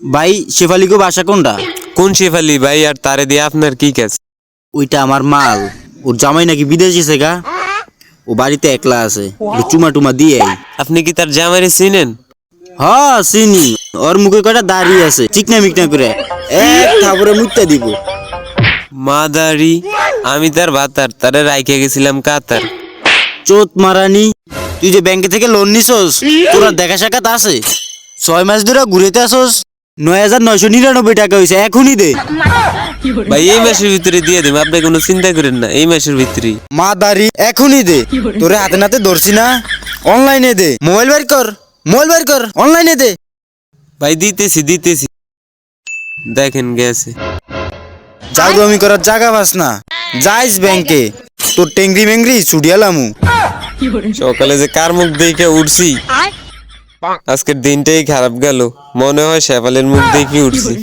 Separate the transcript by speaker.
Speaker 1: ভাই শেফালিকে বাসা কোনটা?
Speaker 2: কোন শেফালি ভাই? আর তারে দিয়ে আপনার কি কাজ?
Speaker 1: ওইটা আমার মাল। ওর জামাই নাকি বিদেশ গেছে গা, ও বাড়িতে একলা আছে, একটু চুমা টুমা দিয়ে আই।
Speaker 2: আপনি কি তার জামাইরে চিনেন?
Speaker 1: হ চিনি, ওর মুখে কয়টা দাড়ি আছে, চিকনা মিকনা করে এক থাপড়ে মুইতা দিব।
Speaker 2: মাদারি, আমি তার ভাতার, তারে রাইখে গেছিলাম কাতার।
Speaker 1: চোত মারানি, তুই যে ব্যাংকে থেকে লোন নিছস, তোরা দেখা সাক্ষাৎ আছে? 6 মাস ধরে ঘুরেতে আসস, 9,999 টাকা হয়েছে, এখনই দে।
Speaker 2: ভাই এই মাসের ভিতরে দিয়ে দেব, আপনি কোনো চিন্তা করেন না, এই মাসের ভিতরে।
Speaker 1: মা দাড়ি, এখনই দে। তোরে হাতে নাতে ধরছি না, অনলাইনে দে। মোবাইল বের কর, মোবাইল বের কর, অনলাইনে দে।
Speaker 2: ভাই দিতেছি দিতেছি, দেখেন গেছে।
Speaker 1: জাগরমি করার জায়গা পাস না, যাইস ব্যাংকে, তোর টেংরি মেংরি ছুটিয়ালামু।
Speaker 2: সকালে যে কার মুখ দেখে উঠছি, আজকের দিনটাই খারাপ গেল। মনে হয় শেফালির মুখ দেখে উঠছি।